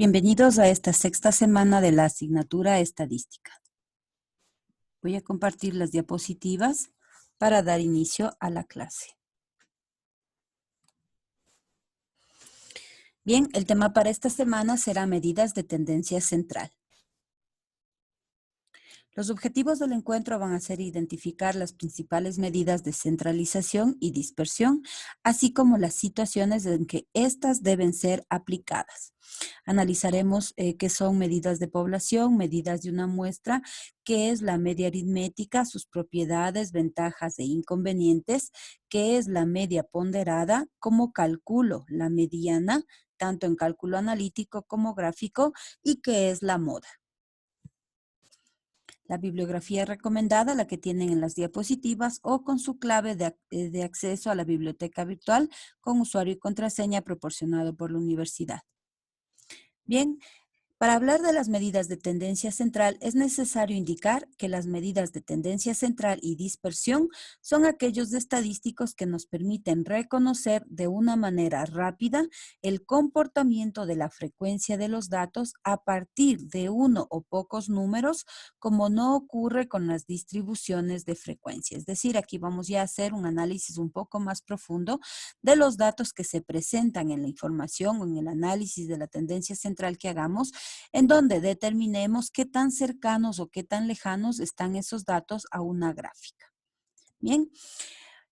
Bienvenidos a esta sexta semana de la asignatura Estadística. Voy a compartir las diapositivas para dar inicio a la clase. Bien, el tema para esta semana será medidas de tendencia central. Los objetivos del encuentro van a ser identificar las principales medidas de centralización y dispersión, así como las situaciones en que éstas deben ser aplicadas. Analizaremos qué son medidas de población, medidas de una muestra, qué es la media aritmética, sus propiedades, ventajas e inconvenientes, qué es la media ponderada, cómo calculo la mediana, tanto en cálculo analítico como gráfico, y qué es la moda. La bibliografía recomendada, la que tienen en las diapositivas o con su clave de acceso a la biblioteca virtual con usuario y contraseña proporcionado por la universidad. Bien, para hablar de las medidas de tendencia central, es necesario indicar que las medidas de tendencia central y dispersión son aquellos estadísticos que nos permiten reconocer de una manera rápida el comportamiento de la frecuencia de los datos a partir de uno o pocos números, como no ocurre con las distribuciones de frecuencia. Es decir, aquí vamos ya a hacer un análisis un poco más profundo de los datos que se presentan en la información o en el análisis de la tendencia central que hagamos, en donde determinemos qué tan cercanos o qué tan lejanos están esos datos a una gráfica. Bien,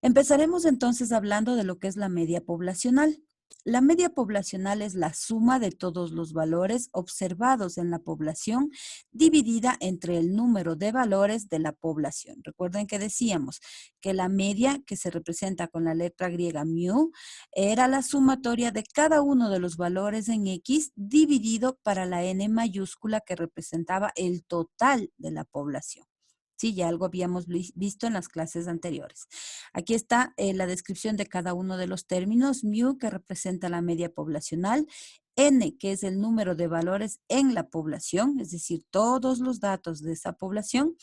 empezaremos entonces hablando de lo que es la media poblacional. La media poblacional es la suma de todos los valores observados en la población dividida entre el número de valores de la población. Recuerden que decíamos que la media, que se representa con la letra griega mu, era la sumatoria de cada uno de los valores en X dividido para la n mayúscula que representaba el total de la población. Sí, ya algo habíamos visto en las clases anteriores. Aquí está la descripción de cada uno de los términos. Mu, que representa la media poblacional. N, que es el número de valores en la población, es decir, todos los datos de esa población.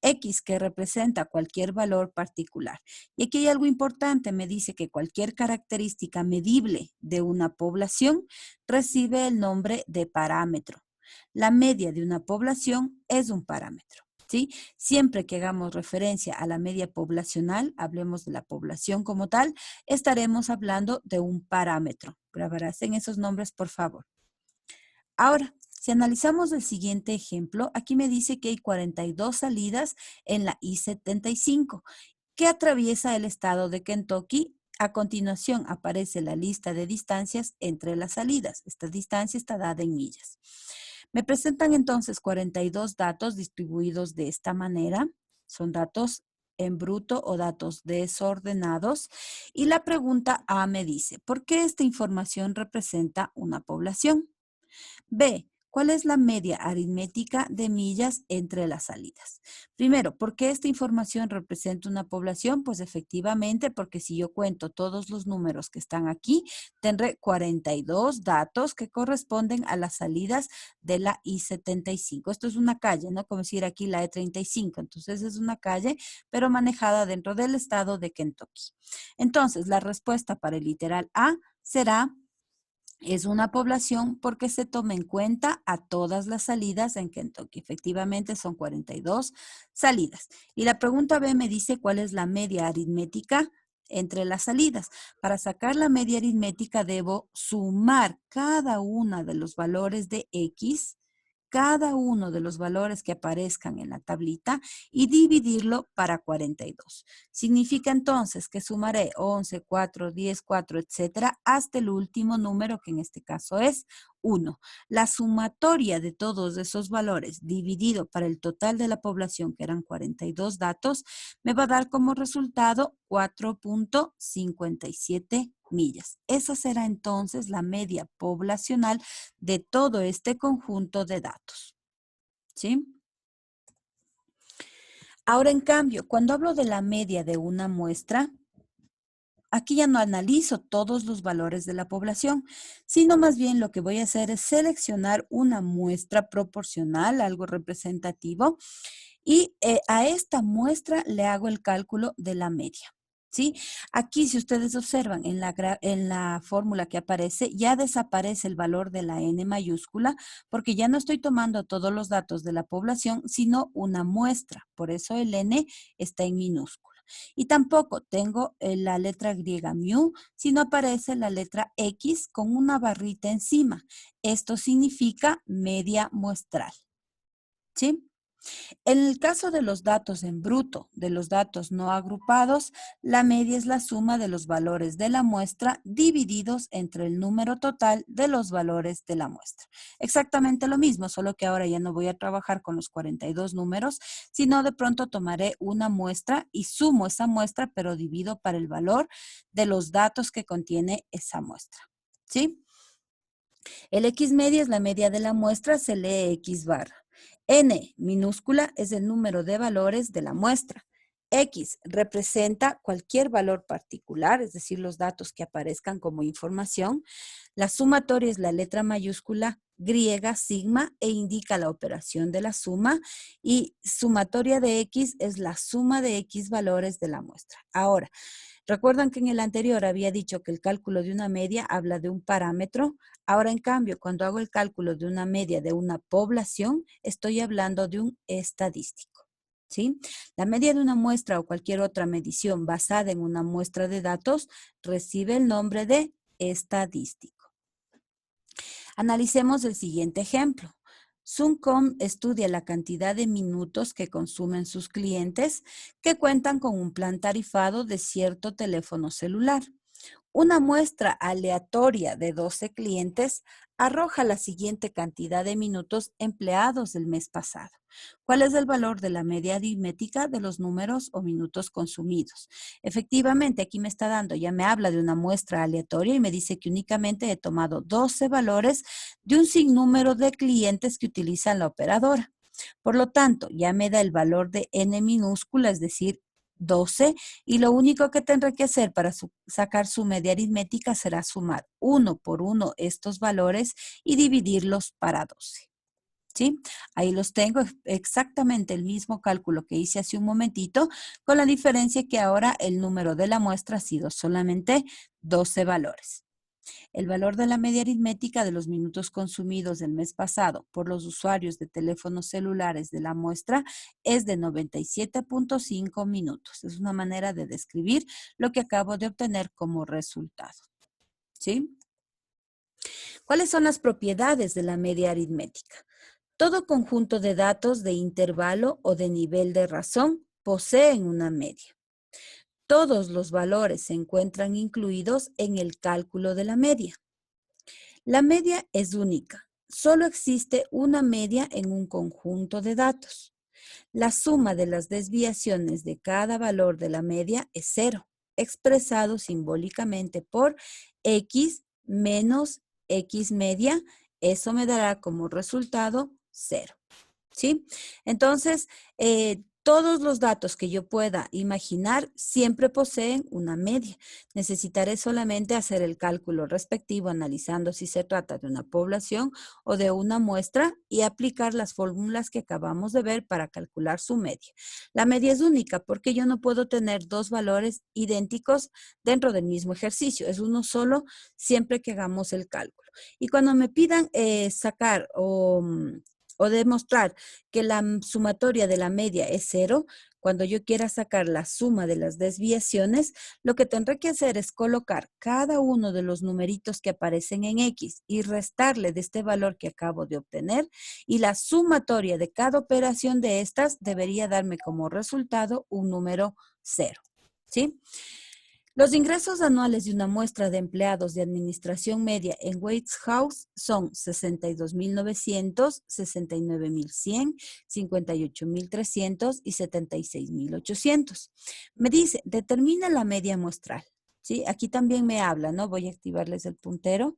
X, que representa cualquier valor particular. Y aquí hay algo importante, me dice que cualquier característica medible de una población recibe el nombre de parámetro. La media de una población es un parámetro. ¿Sí? Siempre que hagamos referencia a la media poblacional, hablemos de la población como tal, estaremos hablando de un parámetro. Grabarás en esos nombres, por favor. Ahora, si analizamos el siguiente ejemplo, aquí me dice que hay 42 salidas en la I-75 que atraviesa el estado de Kentucky. A continuación aparece la lista de distancias entre las salidas. Esta distancia está dada en millas. Me presentan entonces 42 datos distribuidos de esta manera. Son datos en bruto o datos desordenados. Y la pregunta A me dice, ¿por qué esta información representa una población? B, ¿cuál es la media aritmética de millas entre las salidas? Primero, ¿por qué esta información representa una población? Pues efectivamente, porque si yo cuento todos los números que están aquí, tendré 42 datos que corresponden a las salidas de la I-75. Esto es una calle, ¿no? Como decir aquí la E-35. Entonces es una calle, pero manejada dentro del estado de Kentucky. Entonces, la respuesta para el literal A será: es una población porque se toma en cuenta a todas las salidas en Kentucky. Efectivamente, son 42 salidas. Y la pregunta B me dice cuál es la media aritmética entre las salidas. Para sacar la media aritmética debo sumar cada uno de los valores de X, cada uno de los valores que aparezcan en la tablita y dividirlo para 42. Significa entonces que sumaré 11, 4, 10, 4, etcétera, hasta el último número, que en este caso es 1. La sumatoria de todos esos valores dividido para el total de la población, que eran 42 datos, me va a dar como resultado 4.57 millas. Esa será entonces la media poblacional de todo este conjunto de datos. ¿Sí? Ahora, en cambio, cuando hablo de la media de una muestra, aquí ya no analizo todos los valores de la población, sino más bien lo que voy a hacer es seleccionar una muestra proporcional, algo representativo, y a esta muestra le hago el cálculo de la media. ¿Sí? Aquí, si ustedes observan en la fórmula que aparece, ya desaparece el valor de la N mayúscula porque ya no estoy tomando todos los datos de la población, sino una muestra. Por eso el N está en minúscula. Y tampoco tengo la letra griega mu, sino aparece la letra X con una barrita encima. Esto significa media muestral. ¿Sí? En el caso de los datos en bruto, de los datos no agrupados, la media es la suma de los valores de la muestra divididos entre el número total de los valores de la muestra. Exactamente lo mismo, solo que ahora ya no voy a trabajar con los 42 números, sino de pronto tomaré una muestra y sumo esa muestra, pero divido para el valor de los datos que contiene esa muestra. ¿Sí? El X media es la media de la muestra, se lee X barra. N minúscula es el número de valores de la muestra. X representa cualquier valor particular, es decir, los datos que aparezcan como información. La sumatoria es la letra mayúscula griega sigma e indica la operación de la suma y sumatoria de X es la suma de X valores de la muestra. Ahora, recuerdan que en el anterior había dicho que el cálculo de una media habla de un parámetro. Ahora, en cambio, cuando hago el cálculo de una media de una población, estoy hablando de un estadístico. ¿Sí? La media de una muestra o cualquier otra medición basada en una muestra de datos recibe el nombre de estadístico. Analicemos el siguiente ejemplo. Suncom estudia la cantidad de minutos que consumen sus clientes que cuentan con un plan tarifado de cierto teléfono celular. Una muestra aleatoria de 12 clientes arroja la siguiente cantidad de minutos empleados el mes pasado. ¿Cuál es el valor de la media aritmética de los números o minutos consumidos? Efectivamente, aquí me está dando, ya me habla de una muestra aleatoria y me dice que únicamente he tomado 12 valores de un sinnúmero de clientes que utilizan la operadora. Por lo tanto, ya me da el valor de n minúscula, es decir, 12, y lo único que tendré que hacer para sacar su media aritmética será sumar uno por uno estos valores y dividirlos para 12. ¿Sí? Ahí los tengo, exactamente el mismo cálculo que hice hace un momentito, con la diferencia que ahora el número de la muestra ha sido solamente 12 valores. El valor de la media aritmética de los minutos consumidos del mes pasado por los usuarios de teléfonos celulares de la muestra es de 97.5 minutos. Es una manera de describir lo que acabo de obtener como resultado. ¿Sí? ¿Cuáles son las propiedades de la media aritmética? Todo conjunto de datos de intervalo o de nivel de razón poseen una media. Todos los valores se encuentran incluidos en el cálculo de la media. La media es única. Solo existe una media en un conjunto de datos. La suma de las desviaciones de cada valor de la media es cero, expresado simbólicamente por x menos x media. Eso me dará como resultado cero. ¿Sí? Entonces, todos los datos que yo pueda imaginar siempre poseen una media. Necesitaré solamente hacer el cálculo respectivo analizando si se trata de una población o de una muestra y aplicar las fórmulas que acabamos de ver para calcular su media. La media es única porque yo no puedo tener dos valores idénticos dentro del mismo ejercicio. Es uno solo siempre que hagamos el cálculo. Y cuando me pidan sacar o demostrar que la sumatoria de la media es cero, cuando yo quiera sacar la suma de las desviaciones, lo que tendré que hacer es colocar cada uno de los numeritos que aparecen en X y restarle de este valor que acabo de obtener, y la sumatoria de cada operación de estas debería darme como resultado un número cero. ¿Sí? Los ingresos anuales de una muestra de empleados de administración media en Waits House son 62.900, 69.100, 58.300 y 76.800. Me dice, determina la media muestral. ¿Sí? Aquí también me habla, ¿no? Voy a activarles el puntero.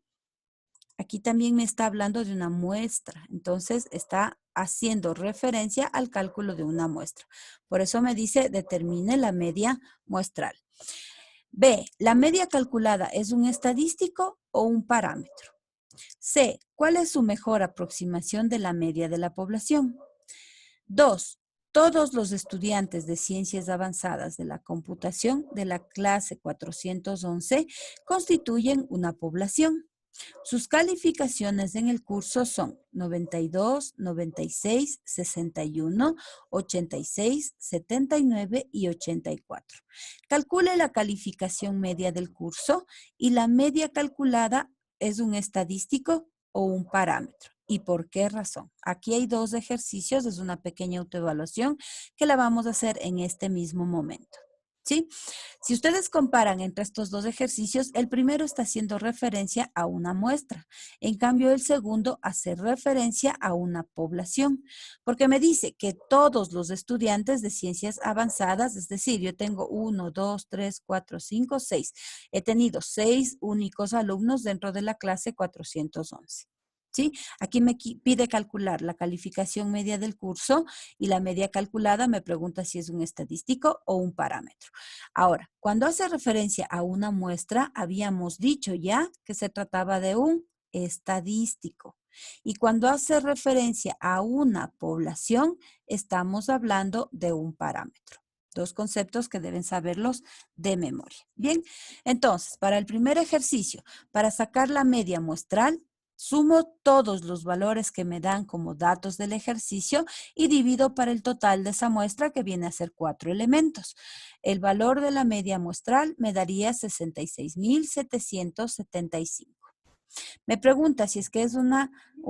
Aquí también me está hablando de una muestra. Entonces, está haciendo referencia al cálculo de una muestra. Por eso me dice, determine la media muestral. B, ¿la media calculada es un estadístico o un parámetro? C, ¿cuál es su mejor aproximación de la media de la población? 2, Todos los estudiantes de ciencias avanzadas de la computación de la clase 411 constituyen una población. Sus calificaciones en el curso son 92, 96, 61, 86, 79 y 84. Calcule la calificación media del curso y la media calculada es un estadístico o un parámetro. ¿Y por qué razón? Aquí hay dos ejercicios, es una pequeña autoevaluación que la vamos a hacer en este mismo momento. ¿Sí? Si ustedes comparan entre estos dos ejercicios, el primero está haciendo referencia a una muestra. En cambio, el segundo hace referencia a una población, porque me dice que todos los estudiantes de ciencias avanzadas, es decir, yo tengo 1, 2, 3, 4, 5, 6. He tenido 6 únicos alumnos dentro de la clase 411. ¿Sí? Aquí me pide calcular la calificación media del curso y la media calculada me pregunta si es un estadístico o un parámetro. Ahora, cuando hace referencia a una muestra, habíamos dicho ya que se trataba de un estadístico. Y cuando hace referencia a una población, estamos hablando de un parámetro. Dos conceptos que deben saberlos de memoria. Bien, entonces, para el primer ejercicio, para sacar la media muestral, sumo todos los valores que me dan como datos del ejercicio y divido para el total de esa muestra que viene a ser 4 elementos. El valor de la media muestral me daría 66.775. Me pregunta si es que es un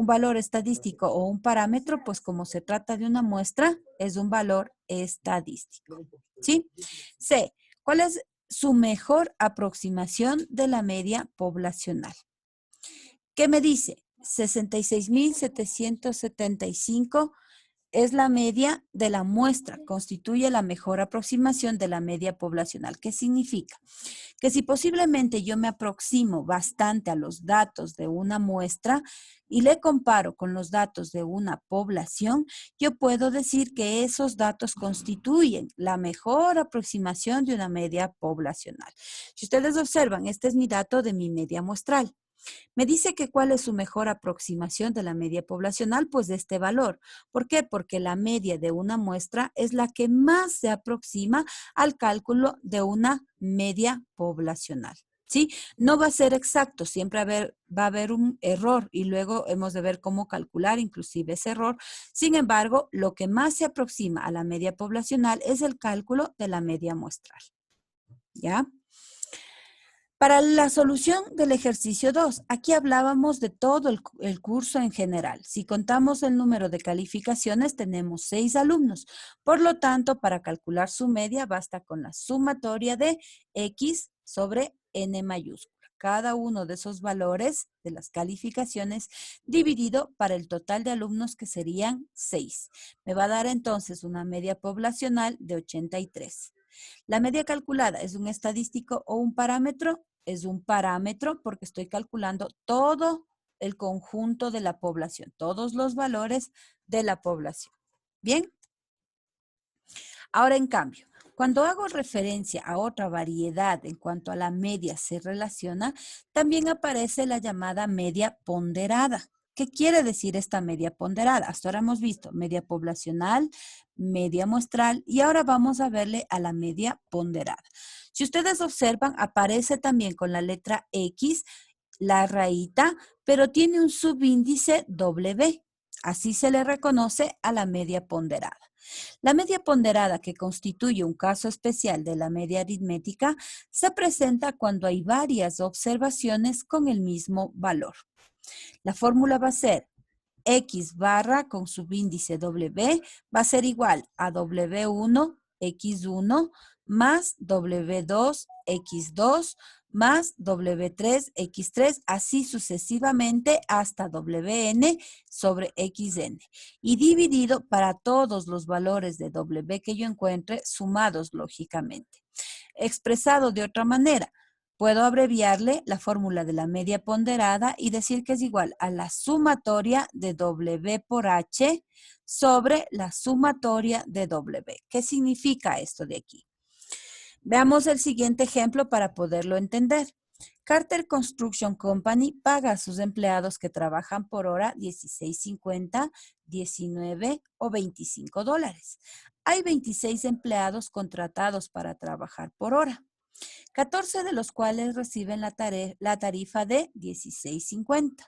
valor estadístico o un parámetro, pues como se trata de una muestra, es un valor estadístico. ¿Sí? C. ¿Cuál es su mejor aproximación de la media poblacional? ¿Qué me dice? 66.775 es la media de la muestra, constituye la mejor aproximación de la media poblacional. ¿Qué significa? Que si posiblemente yo me aproximo bastante a los datos de una muestra y le comparo con los datos de una población, yo puedo decir que esos datos constituyen la mejor aproximación de una media poblacional. Si ustedes observan, este es mi dato de mi media muestral. Me dice que cuál es su mejor aproximación de la media poblacional, pues de este valor. ¿Por qué? Porque la media de una muestra es la que más se aproxima al cálculo de una media poblacional. ¿Sí? No va a ser exacto, siempre va a haber un error y luego hemos de ver cómo calcular inclusive ese error. Sin embargo, lo que más se aproxima a la media poblacional es el cálculo de la media muestral. ¿Ya? Para la solución del ejercicio 2, aquí hablábamos de todo el curso en general. Si contamos el número de calificaciones, tenemos 6 alumnos. Por lo tanto, para calcular su media, basta con la sumatoria de X sobre N mayúscula. Cada uno de esos valores de las calificaciones dividido para el total de alumnos que serían 6. Me va a dar entonces una media poblacional de 83. La media calculada es un estadístico o un parámetro. Es un parámetro porque estoy calculando todo el conjunto de la población, todos los valores de la población. ¿Bien? Ahora, en cambio, cuando hago referencia a otra variedad en cuanto a la media se relaciona, también aparece la llamada media ponderada. ¿Qué quiere decir esta media ponderada? Hasta ahora hemos visto media poblacional, media muestral y ahora vamos a verle a la media ponderada. Si ustedes observan, aparece también con la letra X la rayita, pero tiene un subíndice W. Así se le reconoce a la media ponderada. La media ponderada, que constituye un caso especial de la media aritmética, se presenta cuando hay varias observaciones con el mismo valor. La fórmula va a ser X barra con subíndice W va a ser igual a W1, X1 más W2, X2 más W3, X3, así sucesivamente hasta Wn sobre Xn. Y dividido para todos los valores de W que yo encuentre, sumados lógicamente. Expresado de otra manera, puedo abreviarle la fórmula de la media ponderada y decir que es igual a la sumatoria de W por H sobre la sumatoria de W. ¿Qué significa esto de aquí? Veamos el siguiente ejemplo para poderlo entender. Carter Construction Company paga a sus empleados que trabajan por hora $16.50, $19 o $25. Hay 26 empleados contratados para trabajar por hora, 14 de los cuales reciben la tarifa de 16.50,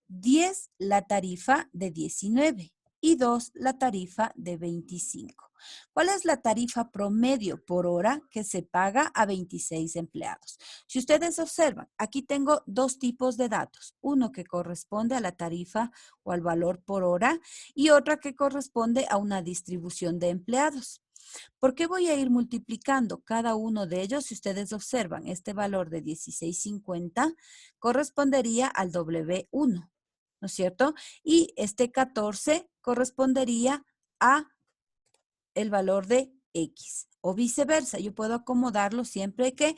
10 la tarifa de 19 y 2 la tarifa de 25. ¿Cuál es la tarifa promedio por hora que se paga a 26 empleados? Si ustedes observan, aquí tengo dos tipos de datos. Uno que corresponde a la tarifa o al valor por hora y otra que corresponde a una distribución de empleados. ¿Por qué voy a ir multiplicando cada uno de ellos? Si ustedes observan, este valor de 16.50 correspondería al W1, ¿no es cierto? Y este 14 correspondería a el valor de X o viceversa. Yo puedo acomodarlo siempre que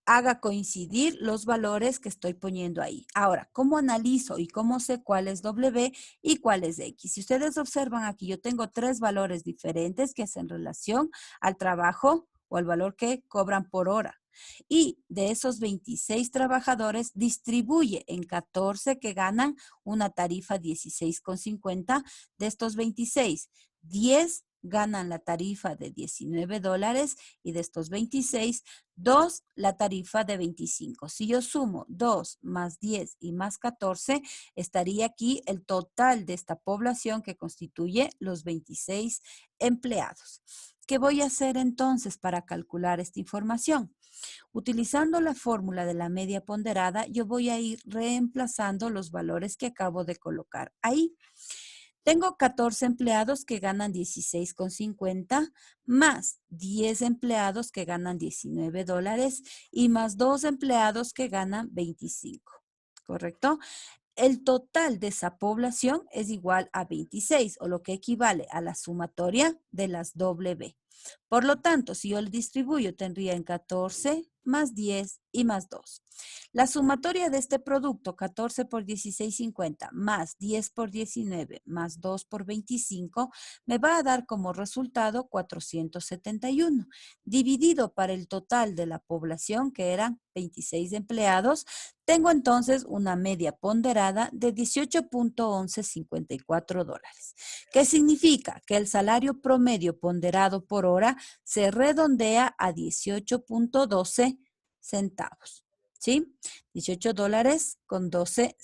haga coincidir los valores que estoy poniendo ahí. Ahora, ¿cómo analizo y cómo sé cuál es W y cuál es X? Si ustedes observan aquí, yo tengo tres valores diferentes que hacen relación al trabajo o al valor que cobran por hora. Y de esos 26 trabajadores, distribuye en 14 que ganan una tarifa 16.50. De estos 26, 10 ganan la tarifa de $19 y de estos 26, 2 la tarifa de 25. Si yo sumo 2 más 10 y más 14, estaría aquí el total de esta población que constituye los 26 empleados. ¿Qué voy a hacer entonces para calcular esta información? Utilizando la fórmula de la media ponderada, yo voy a ir reemplazando los valores que acabo de colocar ahí. Tengo 14 empleados que ganan 16.50, más 10 empleados que ganan $19 y más 2 empleados que ganan 25. ¿Correcto? El total de esa población es igual a 26, o lo que equivale a la sumatoria de las W. Por lo tanto, si yo le distribuyo, tendría en 14 más 10 y más 2. La sumatoria de este producto, 14 por 16.50 más 10 por 19 más 2 por 25, me va a dar como resultado 471, dividido para el total de la población, que eran 26 empleados. Tengo entonces una media ponderada de $18.1154. ¿Qué significa? Que el salario promedio ponderado por hora se redondea a 18.12 centavos. ¿Sí? $18.12.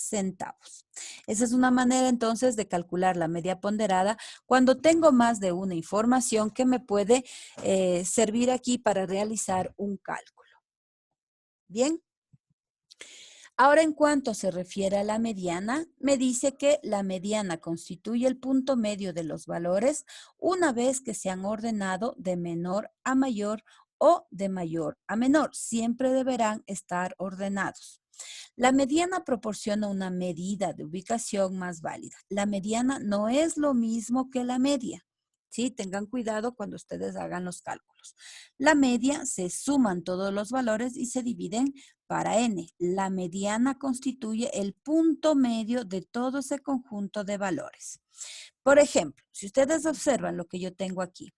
Esa es una manera entonces de calcular la media ponderada cuando tengo más de una información que me puede servir aquí para realizar un cálculo. Bien. Ahora, en cuanto se refiere a la mediana, me dice que la mediana constituye el punto medio de los valores una vez que se han ordenado de menor a mayor o de mayor a menor. Siempre deberán estar ordenados. La mediana proporciona una medida de ubicación más válida. La mediana no es lo mismo que la media. Sí, tengan cuidado cuando ustedes hagan los cálculos. La media se suman todos los valores y se dividen para n. La mediana constituye el punto medio de todo ese conjunto de valores. Por ejemplo, si ustedes observan lo que yo tengo aquí,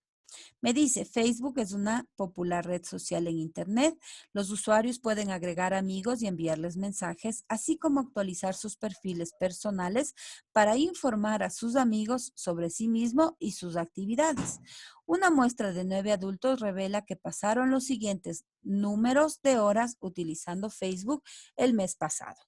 me dice, Facebook es una popular red social en Internet. Los usuarios pueden agregar amigos y enviarles mensajes, así como actualizar sus perfiles personales para informar a sus amigos sobre sí mismo y sus actividades. Una muestra de 9 adultos revela que pasaron los siguientes números de horas utilizando Facebook el mes pasado.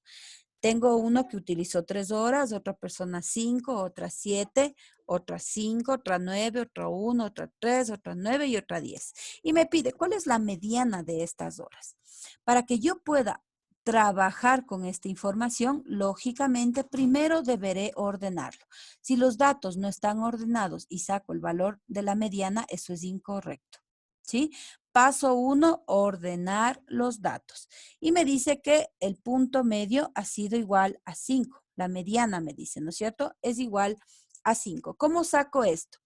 Tengo uno que utilizó 3 horas, otra persona 5, otra 7, otra 5, otra 9, otra 1, otra 3, otra 9 y otra 10. Y me pide, ¿cuál es la mediana de estas horas? Para que yo pueda trabajar con esta información, lógicamente, primero deberé ordenarlo. Si los datos no están ordenados y saco el valor de la mediana, eso es incorrecto. ¿Sí? Paso 1, ordenar los datos. Y me dice que el punto medio ha sido igual a 5. La mediana me dice, ¿no es cierto? Es igual a 5. ¿Cómo saco esto?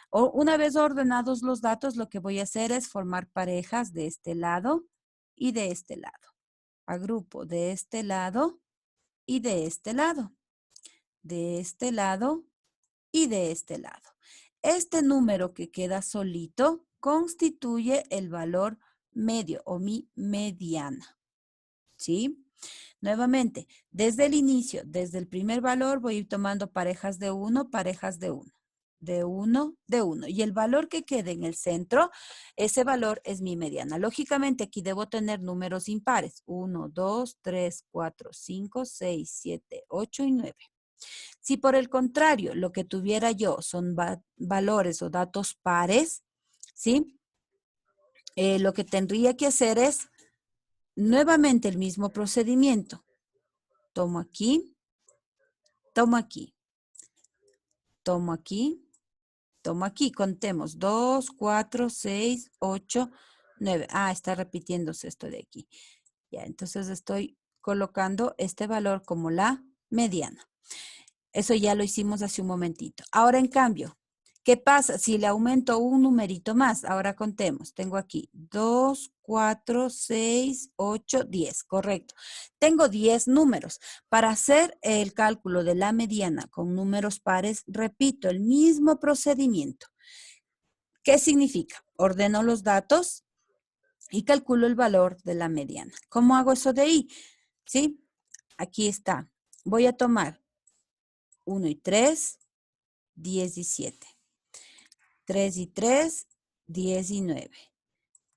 Una vez ordenados los datos, lo que voy a hacer es formar parejas de este lado y de este lado. Agrupo de este lado y de este lado. De este lado y de este lado. Este número que queda solito constituye el valor medio o mi mediana. ¿Sí? Nuevamente, desde el inicio, desde el primer valor, voy a ir tomando parejas de 1, parejas de 1. de 1, de 1. Y el valor que quede en el centro, ese valor es mi mediana. Lógicamente aquí debo tener números impares. 1, 2, 3, 4, 5, 6, 7, 8 y 9. Si por el contrario lo que tuviera yo son valores o datos pares, ¿sí? Lo que tendría que hacer es nuevamente el mismo procedimiento. Tomo aquí, tomo aquí, tomo aquí, tomo aquí. Contemos 2, 4, 6, 8, 9. Ah, está repitiéndose esto de aquí. Ya, entonces estoy colocando este valor como la mediana. Eso ya lo hicimos hace un momentito. Ahora, en cambio, ¿qué pasa si le aumento un numerito más? Ahora contemos. Tengo aquí 2, 4, 6, 8, 10. Correcto. Tengo 10 números. Para hacer el cálculo de la mediana con números pares, repito el mismo procedimiento. ¿Qué significa? Ordeno los datos y calculo el valor de la mediana. ¿Cómo hago eso de ahí? ¿Sí? Aquí está. Voy a tomar 1 y 3, 17. 3 y 3, 10 y 9.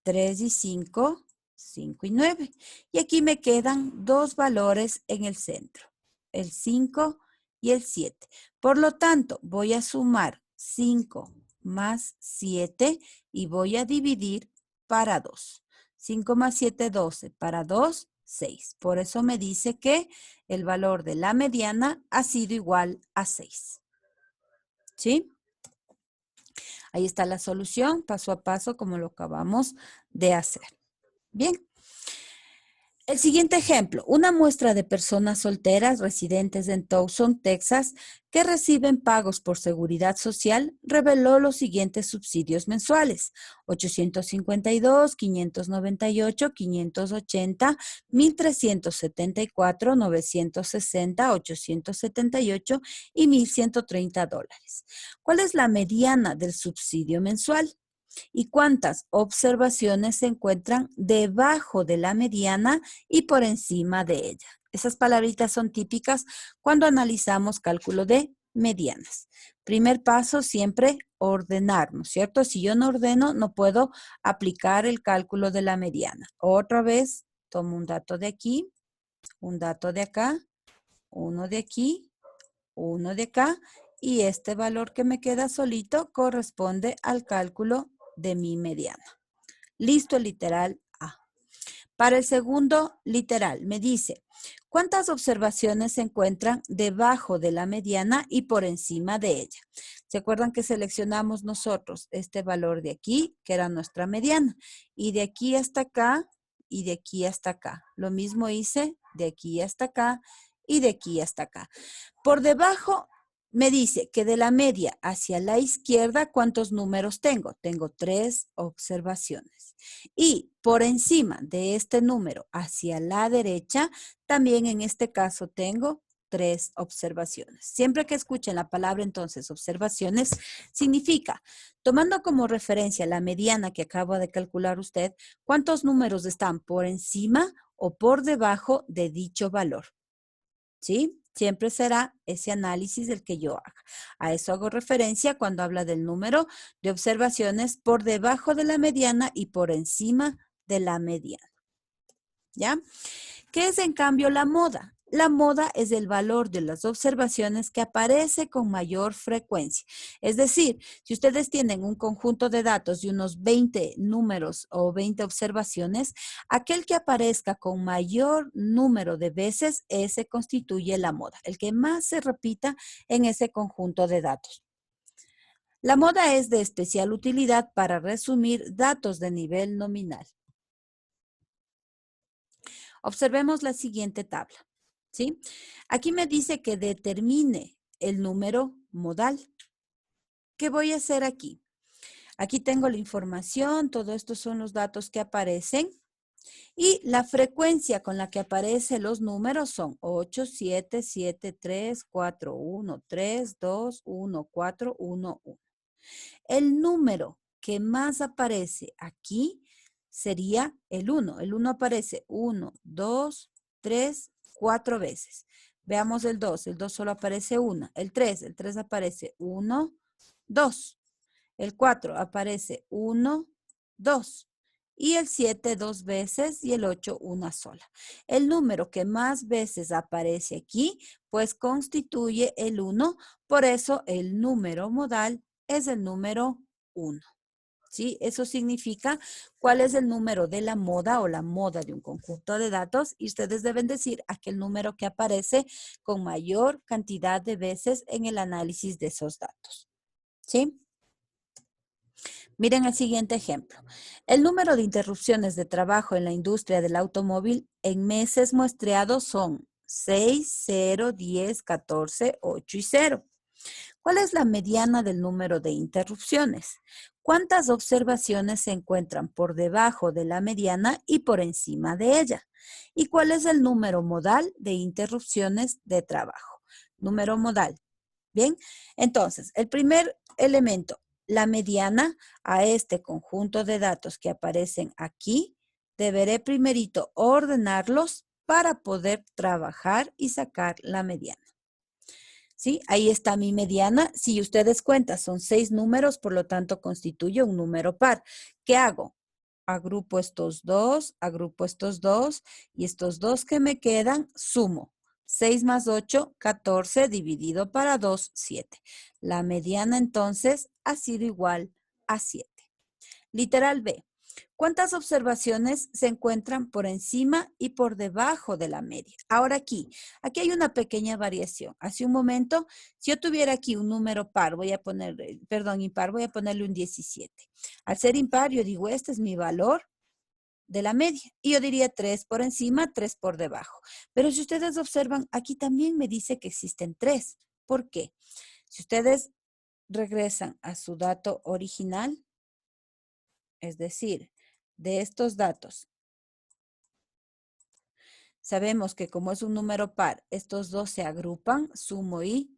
3 y 5, 5 y 9. Y aquí me quedan dos valores en el centro, el 5 y el 7. Por lo tanto, voy a sumar 5 más 7 y voy a dividir para 2. 5 más 7, 12. Para 2, 6. Por eso me dice que el valor de la mediana ha sido igual a 6. ¿Sí? Ahí está la solución, paso a paso, como lo acabamos de hacer. Bien. El siguiente ejemplo, una muestra de personas solteras residentes en Tucson, Texas, que reciben pagos por seguridad social, reveló los siguientes subsidios mensuales: 852, 598, 580, 1,374, 960, 878 y $1,130. ¿Cuál es la mediana del subsidio mensual? ¿Y cuántas observaciones se encuentran debajo de la mediana y por encima de ella? Esas palabritas son típicas cuando analizamos cálculo de medianas. Primer paso, siempre ordenar, ¿no es cierto? Si yo no ordeno, no puedo aplicar el cálculo de la mediana. Otra vez, tomo un dato de aquí, un dato de acá, uno de aquí, uno de acá, y este valor que me queda solito corresponde al cálculo de mi mediana. Listo el literal A. Para el segundo literal me dice, ¿cuántas observaciones se encuentran debajo de la mediana y por encima de ella? ¿Se acuerdan que seleccionamos nosotros este valor de aquí, que era nuestra mediana? Y de aquí hasta acá, y de aquí hasta acá. Lo mismo hice de aquí hasta acá y de aquí hasta acá. Por debajo me dice que de la media hacia la izquierda, ¿cuántos números tengo? Tengo 3 observaciones. Y por encima de este número hacia la derecha, también en este caso tengo 3 observaciones. Siempre que escuchen la palabra entonces observaciones, significa, tomando como referencia la mediana que acaba de calcular usted, ¿cuántos números están por encima o por debajo de dicho valor? ¿Sí? Siempre será ese análisis el que yo haga. A eso hago referencia cuando habla del número de observaciones por debajo de la mediana y por encima de la mediana. ¿Ya? ¿Qué es en cambio la moda? La moda es el valor de las observaciones que aparece con mayor frecuencia. Es decir, si ustedes tienen un conjunto de datos de unos 20 números o 20 observaciones, aquel que aparezca con mayor número de veces, ese constituye la moda, el que más se repita en ese conjunto de datos. La moda es de especial utilidad para resumir datos de nivel nominal. Observemos la siguiente tabla, ¿sí? Aquí me dice que determine el número modal. ¿Qué voy a hacer aquí? Aquí tengo la información, todo esto son los datos que aparecen y la frecuencia con la que aparecen los números son 8, 7, 7, 3, 4, 1, 3, 2, 1, 4, 1, 1. El número que más aparece aquí sería el 1. El 1 aparece 1, 2, 3, 4 veces. Veamos el 2. El 2 solo aparece 1. El 3 aparece 1, 2. El 4 aparece 1, 2. Y el 7 dos veces y el 8 una sola. El número que más veces aparece aquí, pues constituye el 1. Por eso el número modal es el número 1. ¿Sí? Eso significa cuál es el número de la moda o la moda de un conjunto de datos y ustedes deben decir aquel número que aparece con mayor cantidad de veces en el análisis de esos datos. ¿Sí? Miren el siguiente ejemplo. El número de interrupciones de trabajo en la industria del automóvil en meses muestreados son 6, 0, 10, 14, 8 y 0. ¿Cuál es la mediana del número de interrupciones? ¿Cuántas observaciones se encuentran por debajo de la mediana y por encima de ella? ¿Y cuál es el número modal de interrupciones de trabajo? Número modal. Bien, entonces, el primer elemento, la mediana a este conjunto de datos que aparecen aquí, deberé primerito ordenarlos para poder trabajar y sacar la mediana. ¿Sí? Ahí está mi mediana. Si ustedes cuentan, son 6 números, por lo tanto constituye un número par. ¿Qué hago? Agrupo estos dos y estos dos que me quedan, sumo. 6 más 8, 14 dividido para 2, 7. La mediana entonces ha sido igual a 7. Literal B. ¿Cuántas observaciones se encuentran por encima y por debajo de la media? Ahora aquí hay una pequeña variación. Hace un momento, si yo tuviera aquí un número par, impar, voy a ponerle un 17. Al ser impar, yo digo, este es mi valor de la media. Y yo diría 3 por encima, 3 por debajo. Pero si ustedes observan, aquí también me dice que existen 3. ¿Por qué? Si ustedes regresan a su dato original, es decir, de estos datos, sabemos que como es un número par, estos dos se agrupan, sumo y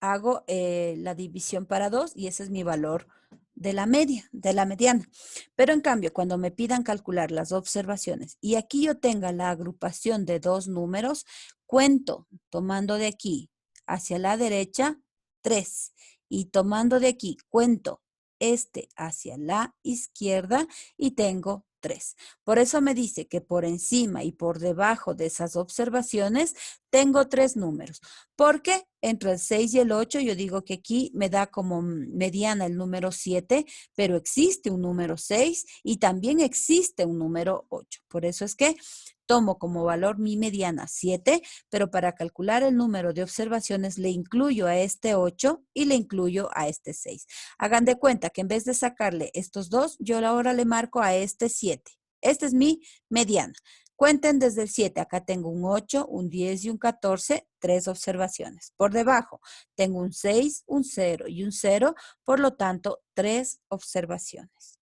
hago la división para 2 y ese es mi valor de la media, de la mediana. Pero en cambio, cuando me pidan calcular las observaciones y aquí yo tenga la agrupación de dos números, cuento tomando de aquí hacia la derecha 3 y tomando de aquí cuento este hacia la izquierda y tengo 3. Por eso me dice que por encima y por debajo de esas observaciones tengo 3 números. Porque entre el 6 y el 8 yo digo que aquí me da como mediana el número 7, pero existe un número 6 y también existe un número 8. Por eso es que tomo como valor mi mediana 7, pero para calcular el número de observaciones le incluyo a este 8 y le incluyo a este 6. Hagan de cuenta que en vez de sacarle estos dos, yo ahora le marco a este 7. Este es mi mediana. Cuenten desde el 7. Acá tengo un 8, un 10 y un 14, 3 observaciones. Por debajo tengo un 6, un 0 y un 0, por lo tanto, 3 observaciones.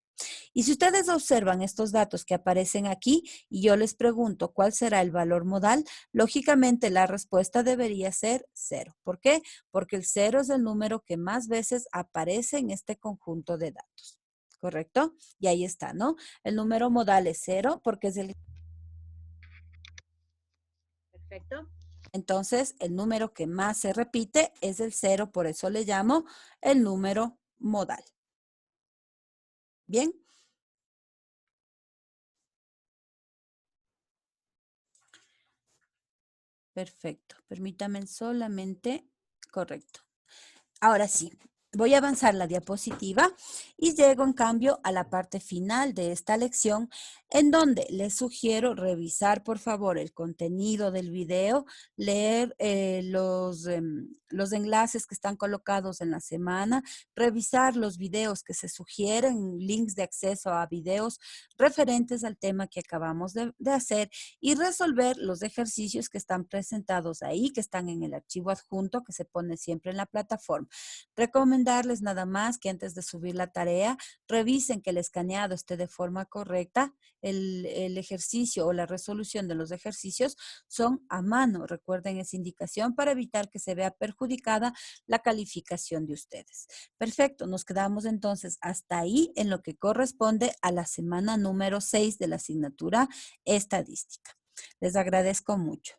Y si ustedes observan estos datos que aparecen aquí y yo les pregunto cuál será el valor modal, lógicamente la respuesta debería ser 0. ¿Por qué? Porque el 0 es el número que más veces aparece en este conjunto de datos. ¿Correcto? Y ahí está, ¿no? El número modal es 0 porque es el... Perfecto. Entonces, el número que más se repite es el 0, por eso le llamo el número modal. Bien. Perfecto. Permítame solamente. Correcto. Ahora sí, voy a avanzar la diapositiva y llego en cambio a la parte final de esta lección en donde les sugiero revisar por favor el contenido del video, leer los enlaces que están colocados en la semana, revisar los videos que se sugieren, links de acceso a videos referentes al tema que acabamos de hacer y resolver los ejercicios que están presentados ahí, que están en el archivo adjunto que se pone siempre en la plataforma. Recomendarles nada más que antes de subir la tarea, revisen que el escaneado esté de forma correcta. El ejercicio o la resolución de los ejercicios son a mano. Recuerden esa indicación para evitar que se vea perjudicada la calificación de ustedes. Perfecto, nos quedamos entonces hasta ahí en lo que corresponde a la semana número 6 de la asignatura estadística. Les agradezco mucho.